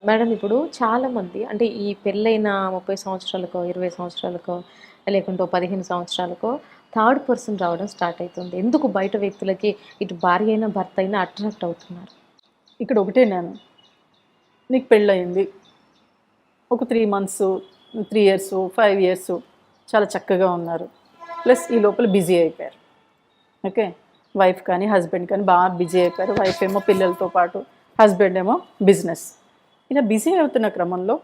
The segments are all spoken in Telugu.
మేడం ఇప్పుడు చాలామంది అంటే ఈ పెళ్ళైన 30 సంవత్సరాలకో, 20 సంవత్సరాలకో, లేకుంటే ఓ 15 సంవత్సరాలకో థర్డ్ పర్సన్ రావడం స్టార్ట్ అయితుంది. ఎందుకు బయట వ్యక్తులకి ఇటు భార్య అయినా, భర్త అయినా అట్రాక్ట్ అవుతున్నారు? ఇక్కడ ఒకటే నేను, నీకు పెళ్ళయింది, ఒక 3 మంత్స్, 3 ఇయర్స్, 5 ఇయర్స్ చాలా చక్కగా ఉన్నారు. ప్లస్ ఈ లోపల బిజీ అయిపోయారు. ఓకే, వైఫ్ కానీ హస్బెండ్ కానీ బాగా బిజీ అయిపోయారు. వైఫ్ ఏమో పిల్లలతో పాటు, హస్బెండ్ ఏమో బిజినెస్. ఇలా బిజీ అవుతున్న క్రమంలో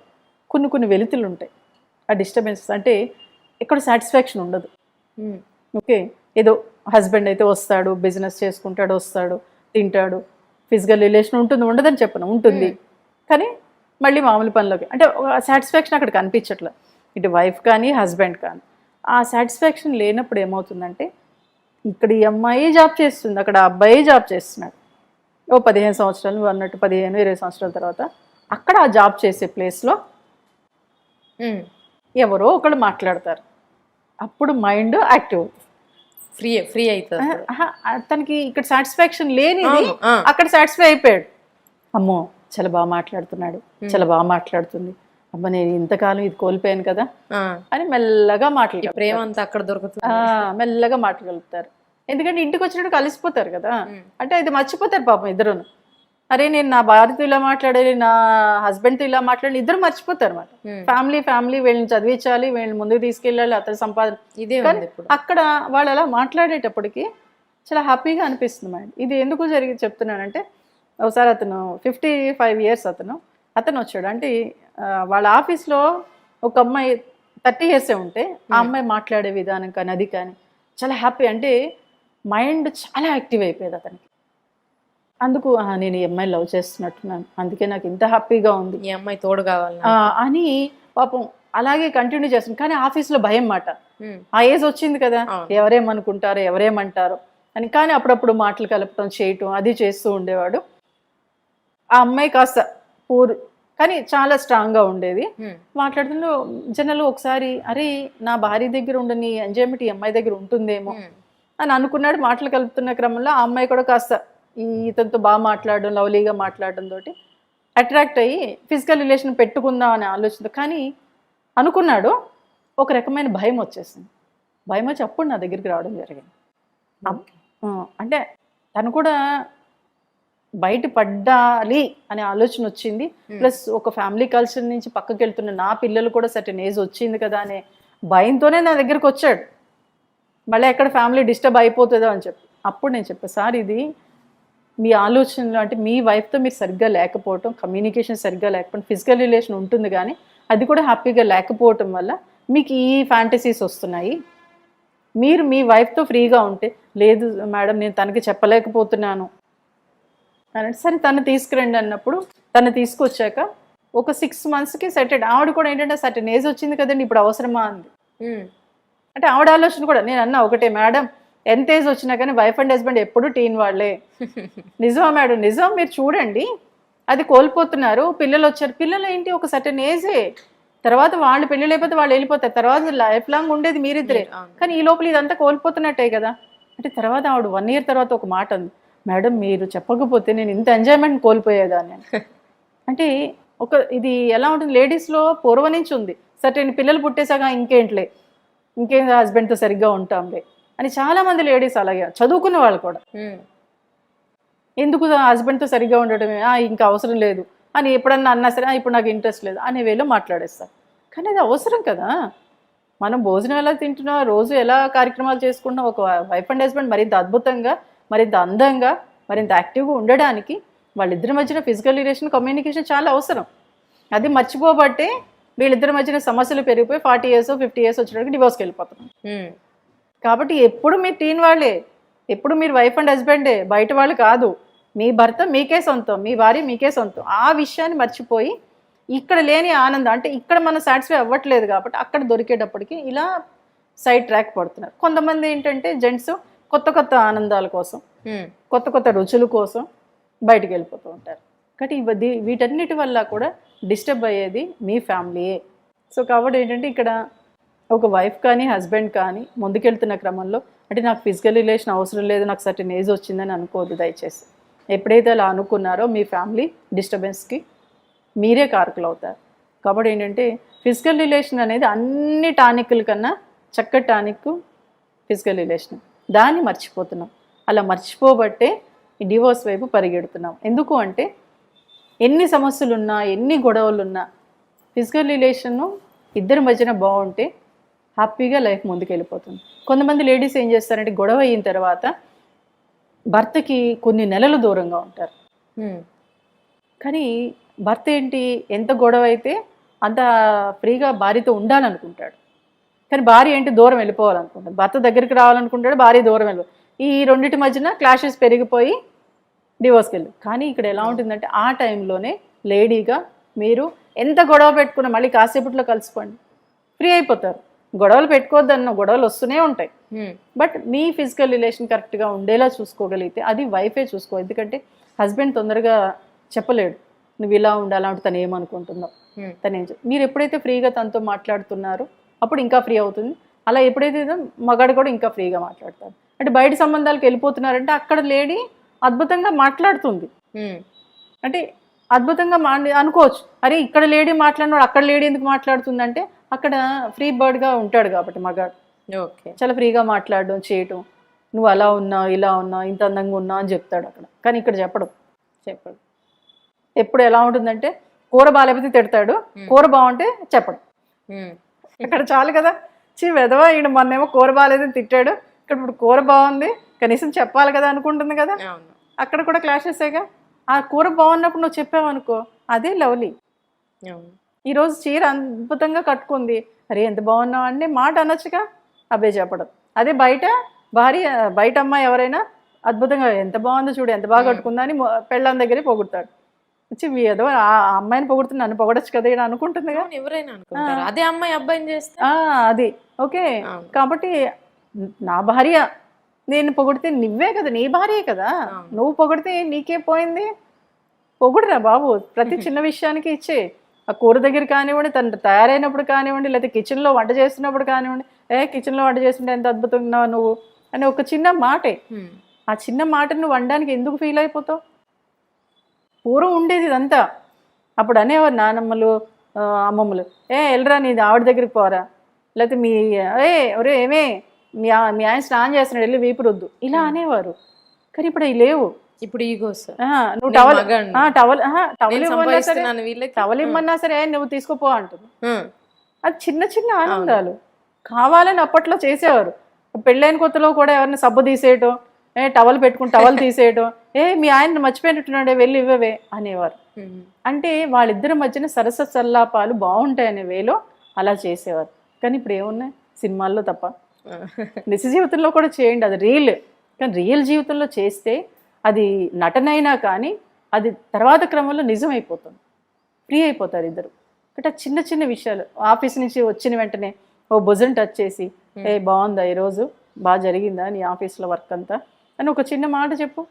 కొన్ని వెలితులు ఉంటాయి. ఆ డిస్టర్బెన్సెస్ అంటే ఎక్కడ సాటిస్ఫాక్షన్ ఉండదు. ఓకే, ఏదో హస్బెండ్ అయితే వస్తాడు, బిజినెస్ చేసుకుంటాడు, వస్తాడు, తింటాడు, ఫిజికల్ రిలేషన్ ఉంటుంది, ఉండదని చెప్పను, ఉంటుంది. కానీ మళ్ళీ మామూలు పనిలోకి అంటే సాటిస్ఫాక్షన్ అక్కడ కనిపించట్లేదు, ఇటు వైఫ్ కానీ హస్బెండ్ కానీ. ఆ సాటిస్ఫాక్షన్ లేనప్పుడు ఏమవుతుందంటే, ఇక్కడ ఈ అమ్మాయి జాబ్ చేస్తుంది, అక్కడ అబ్బాయి జాబ్ చేస్తున్నాడు. ఓ 15 సంవత్సరాలు, నువ్వు అన్నట్టు 15-20 సంవత్సరాల తర్వాత అక్కడ ఆ జాబ్ చేసే ప్లేస్లో ఎవరో ఒకళ్ళు మాట్లాడతారు. అప్పుడు మైండ్ యాక్టివ్ అవుతుంది, ఫ్రీ అవుతుంది. తనకి ఇక్కడ సాటిస్ఫాక్షన్ లేనిది అక్కడ సాటిస్ఫై అయిపోయాడు. అమ్మో చాలా బాగా మాట్లాడుతున్నాడు, చాలా బాగా మాట్లాడుతుంది, అమ్మ నేను ఇంతకాలం ఇది కోల్పోయాను కదా అని మెల్లగా మాట్లాడు, ప్రేమ అంతా అక్కడ దొరుకుతుంది. మెల్లగా మాట్లాడగలుగుతారు. ఎందుకంటే ఇంటికి వచ్చినట్టు కలిసిపోతారు కదా, అంటే అది మర్చిపోతారు పాపం ఇద్దరును. అరే నేను నా భార్యతో ఇలా మాట్లాడాలి, నా హస్బెండ్తో ఇలా మాట్లాడాలి, ఇద్దరు మర్చిపోతారు అన్నమాట. ఫ్యామిలీ వీళ్ళని చదివించాలి, వీళ్ళని ముందుకు తీసుకెళ్ళాలి, అతని సంపాదన ఇదే. అక్కడ వాళ్ళు అలా మాట్లాడేటప్పటికి చాలా హ్యాపీగా అనిపిస్తుంది మైండ్. ఇది ఎందుకు చెప్తున్నానంటే, ఒకసారి అతను 55 ఇయర్స్ అతను వచ్చాడు. అంటే వాళ్ళ ఆఫీస్లో ఒక అమ్మాయి 30 ఇయర్సే ఉంటే ఆ అమ్మాయి మాట్లాడే విధానం కానీ అది కానీ చాలా హ్యాపీ, అంటే మైండ్ చాలా యాక్టివ్ అయిపోయేది అతనికి. అందుకు నేను ఈ అమ్మాయి లవ్ చేస్తున్నట్టున్నాను, అందుకే నాకు ఇంత హ్యాపీగా ఉంది, ఈ అమ్మాయి తోడు కావాలి అని పాపం అలాగే కంటిన్యూ చేస్తుంది. కానీ ఆఫీస్లో భయం మాట, ఆ ఏజ్ వచ్చింది కదా, ఎవరేమనుకుంటారో ఎవరేమంటారో అని. కానీ అప్పుడప్పుడు మాటలు కలపటం చేయటం అది చేస్తూ ఉండేవాడు. ఆ అమ్మాయి కాస్త పూర్ కానీ చాలా స్ట్రాంగ్గా ఉండేది. మాట్లాడుతుంటే జనరల్ ఒకసారి అరే నా భార్య దగ్గర ఉండని ఎంజాయ్మెంట్ ఈ అమ్మాయి దగ్గర ఉంటుందేమో అని అనుకున్నాడు. మాటలు కలుపుతున్న క్రమంలో ఆ అమ్మాయి కూడా కాస్త ఇతనితో బాగా మాట్లాడడం, లవ్లీగా మాట్లాడడం తోటి అట్రాక్ట్ అయ్యి ఫిజికల్ రిలేషన్ పెట్టుకుందాం అనే ఆలోచన. కానీ అనుకున్నాడు, ఒక రకమైన భయం వచ్చేసింది. భయం వచ్చి అప్పుడు నా దగ్గరికి రావడం జరిగింది. అంటే తను కూడా బయట పడ్డాలి అనే ఆలోచన వచ్చింది. ప్లస్ ఒక ఫ్యామిలీ కల్చర్ నుంచి పక్కకి వెళ్తున్న నా పిల్లలు కూడా సర్టెన్ ఏజ్ వచ్చింది కదా అనే భయంతోనే నా దగ్గరికి వచ్చాడు. మళ్ళీ ఎక్కడ ఫ్యామిలీ డిస్టర్బ్ అయిపోతుందో అని చెప్పి అప్పుడు నేను చెప్పాను, సార్ ఇది మీ ఆలోచనలు అంటే మీ వైఫ్తో మీరు సరిగ్గా లేకపోవటం, కమ్యూనికేషన్ సరిగ్గా లేకపోవడం, ఫిజికల్ రిలేషన్ ఉంటుంది కానీ అది కూడా హ్యాపీగా లేకపోవటం వల్ల మీకు ఈ ఫ్యాంటసీస్ వస్తున్నాయి. మీరు మీ వైఫ్తో ఫ్రీగా ఉంటే, లేదు మేడం నేను తనకి చెప్పలేకపోతున్నాను అని. సరే తను తీసుకురండి అన్నప్పుడు తను తీసుకొచ్చాక ఒక 6 మంత్స్కి సెటెడ్. ఆవిడ కూడా ఏంటంటే సర్టెన్ ఏజ్ వచ్చింది కదండి, ఇప్పుడు అవసరమా అంది. అంటే ఆవిడ ఆలోచన కూడా నేను అన్నా ఒకటే, మేడం ఎంత ఏజ్ వచ్చినా కానీ వైఫ్ అండ్ హస్బెండ్ ఎప్పుడు టీన్ వాళ్ళే. నిజమా మేడం? నిజం, మీరు చూడండి అది కోల్పోతున్నారు. పిల్లలు వచ్చారు, పిల్లలు ఏంటి ఒక సర్టెన్ ఏజే, తర్వాత వాళ్ళు పెళ్ళి లేకపోతే వాళ్ళు వెళ్ళిపోతారు, తర్వాత లైఫ్ లాంగ్ ఉండేది మీరిద్దరే. కానీ ఈ లోపల ఇదంతా కోల్పోతున్నట్టే కదా. అంటే తర్వాత ఆవిడ 1 ఇయర్ తర్వాత ఒక మాట అంది, మేడం మీరు చెప్పకపోతే నేను ఇంత ఎంజాయ్మెంట్ కోల్పోయేదాన్ని. అంటే ఒక ఇది ఎలా ఉంటుంది లేడీస్లో పూర్వం నుంచి ఉంది, సర్టెన్ పిల్లలు పుట్టేసాక ఇంకేం హస్బెండ్తో సరిగ్గా ఉంటాంలే అని. చాలామంది లేడీస్ అలాగే చదువుకున్న వాళ్ళు కూడా ఎందుకు హస్బెండ్తో సరిగ్గా ఉండటమే, ఇంకా అవసరం లేదు అని ఎప్పుడన్నా అన్నా సరే ఇప్పుడు నాకు ఇంట్రెస్ట్ లేదు అనే వేలో మాట్లాడేస్తారు. కానీ అది అవసరం కదా. మనం భోజనం ఎలా తింటున్నాం, రోజు ఎలా కార్యక్రమాలు చేసుకుంటున్నాం, ఒక వైఫ్ అండ్ హస్బెండ్ మరింత అద్భుతంగా, మరింత అందంగా, మరింత యాక్టివ్గా ఉండడానికి వాళ్ళిద్దరి మధ్యన ఫిజికల్ రిలేషన్, కమ్యూనికేషన్ చాలా అవసరం. అది మర్చిపోబట్టే వీళ్ళిద్దరి మధ్యన సమస్యలు పెరిగిపోయి 40 ఇయర్స్ 50 ఇయర్స్ వచ్చేటప్పుడు డివోర్స్కి వెళ్ళిపోతున్నాం. కాబట్టి ఎప్పుడు మీరు టీన్ వాళ్ళే, ఎప్పుడు మీరు వైఫ్ అండ్ హస్బెండే, బయట వాళ్ళు కాదు. మీ భర్త మీకే సొంతం, మీ భార్య మీకే సొంతం. ఆ విషయాన్ని మర్చిపోయి ఇక్కడ లేని ఆనందం, అంటే ఇక్కడ మనం సాటిస్ఫై అవ్వట్లేదు కాబట్టి అక్కడ దొరికేటప్పటికి ఇలా సైడ్ ట్రాక్ పడుతున్నారు. కొంతమంది ఏంటంటే జెంట్స్ కొత్త ఆనందాల కోసం, కొత్త రుచుల కోసం బయటికి వెళ్ళిపోతూ ఉంటారు. కాబట్టి వీటన్నిటి వల్ల కూడా డిస్టర్బ్ అయ్యేది మీ ఫ్యామిలీయే. సో కాబట్టి ఏంటంటే ఇక్కడ ఒక వైఫ్ కానీ హస్బెండ్ కానీ ముందుకెళ్తున్న క్రమంలో అంటే నాకు ఫిజికల్ రిలేషన్ అవసరం లేదు, నాకు సర్టెన్ ఏజ్ వచ్చిందని అనుకోవద్దు దయచేసి. ఎప్పుడైతే అలా అనుకున్నారో మీ ఫ్యామిలీ డిస్టర్బెన్స్కి మీరే కారకులు అవుతారు. కాబట్టి ఏంటంటే ఫిజికల్ రిలేషన్ అనేది అన్ని టానిక్ల కన్నా చక్కటి టానిక్ ఫిజికల్ రిలేషన్. దాన్ని మర్చిపోతున్నాం. అలా మర్చిపోబట్టే ఈ డివోర్స్ వైపు పరిగెడుతున్నాం. ఎందుకు అంటే ఎన్ని సమస్యలున్నా ఎన్ని గొడవలున్నా ఫిజికల్ రిలేషను ఇద్దరి మధ్యన బాగుంటే హ్యాపీగా లైఫ్ ముందుకు వెళ్ళిపోతుంది. కొంతమంది లేడీస్ ఏం చేస్తారంటే గొడవ అయిన తర్వాత భర్తకి కొన్ని నెలలు దూరంగా ఉంటారు. కానీ భర్త ఏంటి, ఎంత గొడవ అయితే అంత ఫ్రీగా భార్యతో ఉండాలనుకుంటాడు. కానీ భార్య ఏంటి, దూరం వెళ్ళిపోవాలనుకుంటాడు. భర్త దగ్గరికి రావాలనుకుంటాడు, భార్య దూరం వెళ్ళిపోవాలి. ఈ రెండింటి మధ్యన క్లాషెస్ పెరిగిపోయి డివోర్స్కి వెళ్ళి. కానీ ఇక్కడ ఎలా ఉంటుందంటే ఆ టైంలోనే లేడీగా మీరు ఎంత గొడవ పెట్టుకున్నా మళ్ళీ కాసేపట్లో కలిసిపోండి, ఫ్రీ అయిపోతారు. గొడవలు పెట్టుకోవద్దన్న గొడవలు వస్తూనే ఉంటాయి. బట్ మీ ఫిజికల్ రిలేషన్ కరెక్ట్గా ఉండేలా చూసుకోగలిగితే అది వైఫే చూసుకో. ఎందుకంటే హస్బెండ్ తొందరగా చెప్పలేడు నువ్వు ఇలా ఉండాలా అంటే తను ఏమనుకుంటుందో. మీరు ఎప్పుడైతే ఫ్రీగా తనతో మాట్లాడుతున్నారో అప్పుడు ఇంకా ఫ్రీ అవుతుంది. అలా ఎప్పుడైతే మగాడు కూడా ఇంకా ఫ్రీగా మాట్లాడతారు. అంటే బయట సంబంధాలకు వెళ్ళిపోతున్నారంటే అక్కడ లేడీ అద్భుతంగా మాట్లాడుతుంది. అంటే అద్భుతంగా అనుకోవచ్చు, అరే ఇక్కడ లేడీ మాట్లాడినాడు అక్కడ లేడీ ఎందుకు మాట్లాడుతుంది అంటే అక్కడ ఫ్రీ బర్డ్గా ఉంటాడు కాబట్టి మగాడు. ఓకే, చాలా ఫ్రీగా మాట్లాడడం చేయటం, నువ్వు అలా ఉన్నావు ఇలా ఉన్నావు ఇంత అందంగా ఉన్నావు అని చెప్తాడు అక్కడ. కానీ ఇక్కడ చెప్పడు. ఎప్పుడు ఎలా ఉంటుందంటే కూర బాగాలేకపోతే తిడతాడు, కూర బాగుంటే చెప్పడు. ఇక్కడ చాలు కదా, వెధవా ఈయన మొన్నేమో కూర బాగాలేదని తిట్టాడు, ఇక్కడ ఇప్పుడు కూర బాగుంది కనీసం చెప్పాలి కదా అనుకుంటుంది కదా. అక్కడ కూడా క్లాషెసేగా. ఆ కూర బాగున్నప్పుడు నువ్వు చెప్పావనుకో అదే లవ్లీ. ఈరోజు చీర అద్భుతంగా కట్టుకుంది, అరే ఎంత బాగున్నావు అంటే మాట అనొచ్చుగా, అబ్బాయి చెప్పడం. అదే బయట అమ్మాయి ఎవరైనా అద్భుతంగా ఎంత బాగుందో చూడు ఎంత బాగా కట్టుకుందా అని పెళ్ళాం దగ్గరే పొగుడతాడు. వచ్చి ఏదో ఆ అమ్మాయిని పొగుడుతుంది నన్ను పొగడచ్చు కదా ఇలా అనుకుంటుంది కదా ఎవరైనా. అదే అమ్మాయి అబ్బాయిని చేస్తే అది ఓకే. కాబట్టి నా భార్య నేను పొగిడితే నువ్వే కదా, నీ భార్యే కదా, నువ్వు పొగిడితే నీకే పోయింది. పొగుడురా బాబు, ప్రతి చిన్న విషయానికి ఇచ్చే. ఆ కూర దగ్గర కానివ్వండి, తను తయారైనప్పుడు కానివ్వండి, లేకపోతే కిచెన్లో వంట చేస్తున్నప్పుడు కానివ్వండి, కిచెన్లో వంట చేస్తుంటే ఎంత అద్భుతంగా నువ్వు అని ఒక చిన్న మాటే. ఆ చిన్న మాటను నువ్వు వండడానికి ఎందుకు ఫీల్ అయిపోతావు? పూర్వం ఉండేది ఇదంతా. అప్పుడు అనేవారు నానమ్మలు అమ్మమ్మలు, వెళ్ళరా నీది ఆవిడ దగ్గరికి పోరా, లేకపోతే ఒరే ఏమే మీ ఆయన స్నానం చేస్తున్నాడు వెళ్ళి వీపు రుద్దు ఇలా అనేవారు. కానీ ఇప్పుడు అవి లేవు. ఇప్పుడు ఈగోస్. నువ్వు టవల్ ఇమ్మన్నా సరే నువ్వు తీసుకోపో అంటుంది. అది చిన్న చిన్న ఆనందాలు కావాలని అప్పట్లో చేసేవారు. పెళ్ళైన కొత్తలో కూడా ఎవరిని సబ్బు తీసేయటం, టవల్ పెట్టుకుని టవల్ తీసేయటం, మీ ఆయన మర్చిపోయినట్టున్నాడే వెళ్ళి ఇవ్వవే అనేవారు. అంటే వాళ్ళిద్దరి మధ్యన సరస సల్లాపాలు బాగుంటాయనే వేలో అలా చేసేవారు. కానీ ఇప్పుడు ఏమున్నాయి సినిమాల్లో తప్ప. నిజ జీవితంలో కూడా చేయండి, అది రియల్. కానీ రియల్ జీవితంలో చేస్తే అది నటనైనా కానీ అది తర్వాత క్రమంలో నిజమైపోతుంది, ఫ్రీ అయిపోతారు ఇద్దరు. అంటే చిన్న చిన్న విషయాలు ఆఫీస్ నుంచి వచ్చిన వెంటనే ఓ భుజం టచ్ చేసి బాగుందా ఈరోజు, బాగా జరిగిందా నీ ఆఫీస్లో వర్క్ అంతా అని ఒక చిన్న మాట చెప్పు.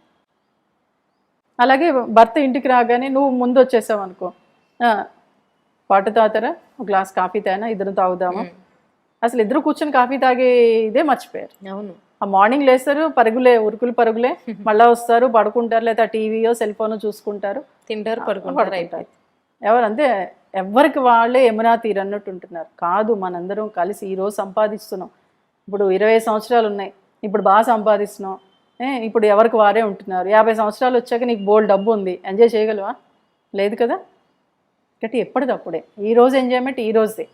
అలాగే భర్త ఇంటికి రాగానే నువ్వు ముందు వచ్చేసావు అనుకో, వాటర్ తాగుతారా, ఒక గ్లాస్ కాఫీ తాగినా ఇద్దరు తాగుదామా. అసలు ఇద్దరు కూర్చొని కాఫీ తాగే ఇదే మర్చిపోయారు. అవును, ఆ మార్నింగ్ లేస్తారు పరుగులే ఉరుకులు పరుగులే, మళ్ళీ వస్తారు పడుకుంటారు, లేదా టీవీయో సెల్ ఫోన్ చూసుకుంటారు, తింటారు పడుకుంటారు అయిపోయి. ఎవరంతే ఎవరికి వాళ్ళే యమునా తీరన్నట్టు ఉంటున్నారు. కాదు, మనందరం కలిసి ఈరోజు సంపాదిస్తున్నాం. ఇప్పుడు 20 సంవత్సరాలు ఉన్నాయి, ఇప్పుడు బాగా సంపాదిస్తున్నాం, ఇప్పుడు ఎవరికి వారే ఉంటున్నారు. 50 సంవత్సరాలు వచ్చాక నీకు బోల్డ్ డబ్బు ఉంది, ఎంజాయ్ చేయగలవా? లేదు కదా. కాబట్టి ఎప్పటికప్పుడే ఈరోజు ఎంజాయ్మెంట్ ఈ రోజే,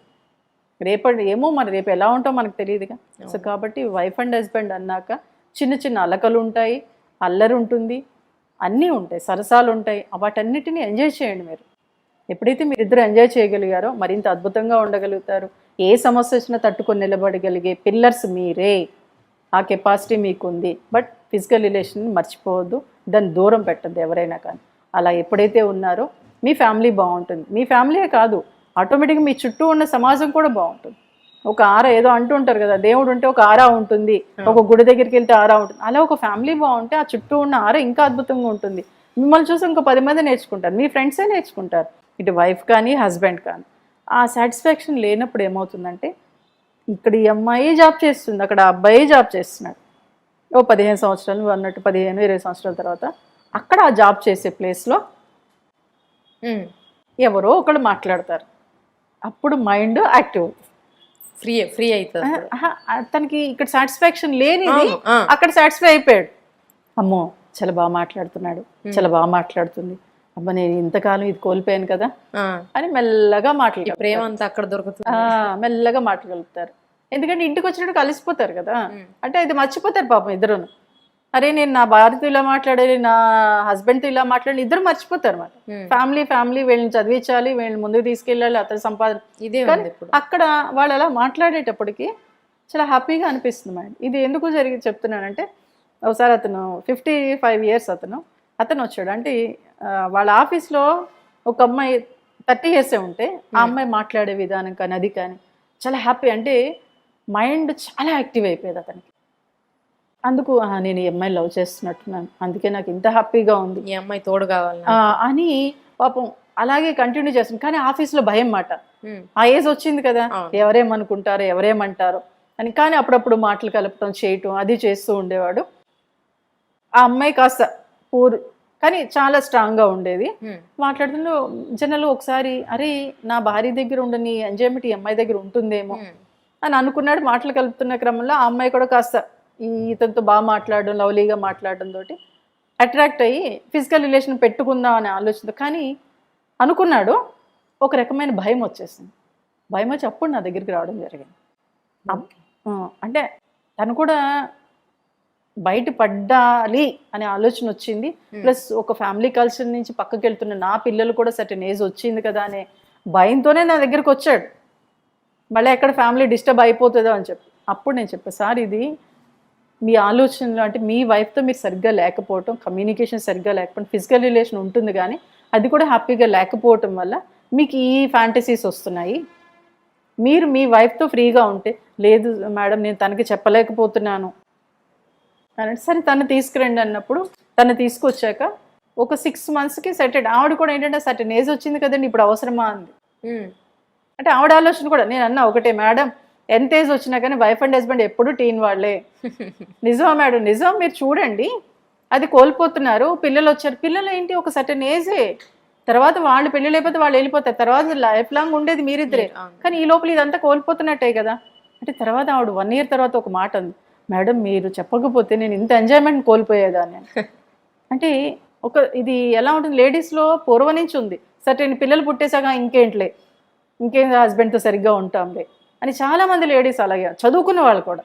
రేపటి ఏమో మరి రేపు ఎలా ఉంటాం మనకు తెలియదుగా. సో కాబట్టి వైఫ్ అండ్ హస్బెండ్ అన్నాక చిన్న చిన్న అలకలు ఉంటాయి, అల్లరి ఉంటుంది, అన్నీ ఉంటాయి, సరసాలు ఉంటాయి. వాటన్నిటిని ఎంజాయ్ చేయండి. మీరు ఎప్పుడైతే మీరు ఇద్దరు ఎంజాయ్ చేయగలిగారో మరింత అద్భుతంగా ఉండగలుగుతారు. ఏ సమస్య వచ్చినా తట్టుకొని నిలబడగలిగే పిల్లర్స్ మీరే, ఆ కెపాసిటీ మీకుంది. బట్ ఫిజికల్ రిలేషన్ మర్చిపోవద్దు, దాన్ని దూరం పెట్టద్దు ఎవరైనా కానీ. అలా ఎప్పుడైతే ఉన్నారో మీ ఫ్యామిలీ బాగుంటుంది. మీ ఫ్యామిలీయే కాదు, ఆటోమేటిక్గా మీ చుట్టూ ఉన్న సమాజం కూడా బాగుంటుంది. ఒక ఆరా ఏదో అంటూ ఉంటారు కదా, దేవుడు ఉంటే ఒక ఆరా ఉంటుంది, ఒక గుడి దగ్గరికి వెళ్తే ఆరా ఉంటుంది. అలా ఒక ఫ్యామిలీ బాగుంటే ఆ చుట్టూ ఉన్న ఆరా ఇంకా అద్భుతంగా ఉంటుంది. మిమ్మల్ని చూసి ఇంకో 10 మంది నేర్చుకుంటారు, మీ ఫ్రెండ్సే నేర్చుకుంటారు, ఇటు వైఫ్ కానీ హస్బెండ్ కానీ. ఆ సాటిస్ఫాక్షన్ లేనప్పుడు ఏమవుతుందంటే ఇక్కడ ఈ అమ్మాయి జాబ్ చేస్తుంది, అక్కడ అబ్బాయి జాబ్ చేస్తున్నాడు. ఓ 15 సంవత్సరాలు నువ్వు అన్నట్టు 15-20 సంవత్సరాల తర్వాత అక్కడ ఆ జాబ్ చేసే ప్లేస్లో ఎవరో ఒకళ్ళు మాట్లాడతారు, అప్పుడు మైండ్ యాక్టివ్. ఫ్రీ అవుతుంది. తనకి ఇక్కడ సాటిస్ఫాక్షన్ లేనిది అవును, ఆ. అక్కడ సాటిస్ఫై అయిపోయాడు. అమ్మో చాలా బాగా మాట్లాడుతున్నాడు, చాలా బాగా మాట్లాడుతుంది, అబ్బా నేను ఇంతకాలం ఇది కోల్పోయాను కదా అని మెల్లగా మాట్లాడు. ప్రేమ అంతా అక్కడ దొరుకుతుంది. మెల్లగా మాట్లాడగలుగుతారు. ఎందుకంటే ఇంటికి వచ్చినట్టు కలిసిపోతారు కదా, అంటే ఇది మర్చిపోతారు పాపం ఇద్దరును. అరే నేను నా భార్యతో ఇలా మాట్లాడాలి, నా హస్బెండ్తో ఇలా మాట్లాడి, ఇద్దరు మర్చిపోతారు అన్నమాట. ఫ్యామిలీ వీళ్ళని చదివించాలి, వీళ్ళని ముందుకు తీసుకెళ్ళాలి, అతని సంపాదన ఇదే కానీ అక్కడ వాళ్ళు అలా మాట్లాడేటప్పటికి చాలా హ్యాపీగా అనిపిస్తుంది మైండ్. ఇది ఎందుకు జరిగి చెప్తున్నానంటే, ఒకసారి అతను 55 years అతను వచ్చాడు. అంటే వాళ్ళ ఆఫీస్లో ఒక అమ్మాయి 30 years ఉంటే ఆ అమ్మాయి మాట్లాడే విధానం కానీ అది కానీ చాలా హ్యాపీ, అంటే మైండ్ చాలా యాక్టివ్ అయిపోయేది అతనికి. అందుకు నేను ఈ అమ్మాయి లవ్ చేస్తున్నట్టున్నాను, అందుకే నాకు ఇంత హ్యాపీగా ఉంది, ఈ అమ్మాయి తోడు కావాలి అని పాపం అలాగే కంటిన్యూ చేస్తుంది. కానీ ఆఫీస్లో భయం మాట, ఆ ఏజ్ వచ్చింది కదా, ఎవరేమనుకుంటారో ఎవరేమంటారో అని. కానీ అప్పుడప్పుడు మాటలు కలపటం చేయటం అది చేస్తూ ఉండేవాడు. ఆ అమ్మాయి కాస్త కానీ చాలా స్ట్రాంగ్గా ఉండేది. మాట్లాడుతుంటే జనాలు ఒకసారి అరే నా భార్య దగ్గర ఉండని ఎంజాయ్మెంట్ ఈ అమ్మాయి దగ్గర ఉంటుందేమో అని అనుకున్నాడు. మాటలు కలుపుతున్న క్రమంలో ఆ అమ్మాయి కూడా కాస్త ఇతనితో బాగా మాట్లాడడం, లవ్లీగా మాట్లాడడం తోటి అట్రాక్ట్ అయ్యి ఫిజికల్ రిలేషన్ పెట్టుకుందాం అనే ఆలోచన. కానీ అనుకున్నాడు, ఒక రకమైన భయం వచ్చేసింది. భయం వచ్చి అప్పుడు నా దగ్గరికి రావడం జరిగింది. అంటే తను కూడా బయటపడాలి అనే ఆలోచన వచ్చింది. ప్లస్ ఒక ఫ్యామిలీ కల్చర్ నుంచి పక్కకి వెళ్తున్న నా పిల్లలు కూడా సర్టెన్ ఏజ్ వచ్చింది కదా అనే భయంతోనే నా దగ్గరికి వచ్చాడు. మళ్ళీ ఎక్కడ ఫ్యామిలీ డిస్టర్బ్ అయిపోతుందో అని చెప్పి అప్పుడు నేను చెప్పాను, సార్ ఇది మీ ఆలోచనలు, అంటే మీ వైఫ్తో మీరు సరిగ్గా లేకపోవటం, కమ్యూనికేషన్ సరిగ్గా లేకపోవడం, ఫిజికల్ రిలేషన్ ఉంటుంది కానీ అది కూడా హ్యాపీగా లేకపోవటం వల్ల మీకు ఈ ఫ్యాంటసీస్ వస్తున్నాయి. మీరు మీ వైఫ్తో ఫ్రీగా ఉంటే, లేదు మేడం నేను తనకి చెప్పలేకపోతున్నాను అని, సరే తను తీసుకురండి అన్నప్పుడు తను తీసుకొచ్చాక ఒక 6 monthsకి సెటెడ్. ఆవిడ కూడా ఏంటంటే సర్టెన్ ఏజ్ వచ్చింది కదండి, ఇప్పుడు అవసరమా అంది. అంటే ఆవిడ ఆలోచన కూడా నేను అన్నా ఒకటే, మేడం ఎంత ఏజ్ వచ్చినా కానీ వైఫ్ అండ్ హస్బెండ్ ఎప్పుడు టీన్ వాళ్ళే. నిజమా మేడం? నిజం, మీరు చూడండి అది కోల్పోతున్నారు. పిల్లలు వచ్చారు, పిల్లలు ఏంటి ఒక సర్టెన్ ఏజే, తర్వాత వాళ్ళు పెళ్ళి లేకపోతే వాళ్ళు వెళ్ళిపోతారు, తర్వాత లైఫ్ లాంగ్ ఉండేది మీరిద్దరే. కానీ ఈ లోపల ఇదంతా కోల్పోతున్నట్టే కదా. అంటే తర్వాత ఆవిడ 1 year తర్వాత ఒక మాట ఉంది, మేడం మీరు చెప్పకపోతే నేను ఇంత ఎంజాయ్మెంట్ కోల్పోయేదాన్ని. అంటే ఇది ఎలా ఉంటుంది, లేడీస్లో పూర్వం నుంచి ఉంది, సర్టెన్ పిల్లలు పుట్టేసాక ఇంకేం హస్బెండ్తో సరిగ్గా ఉంటాంలే అని చాలా మంది లేడీస్ అలాగే, చదువుకున్న వాళ్ళు కూడా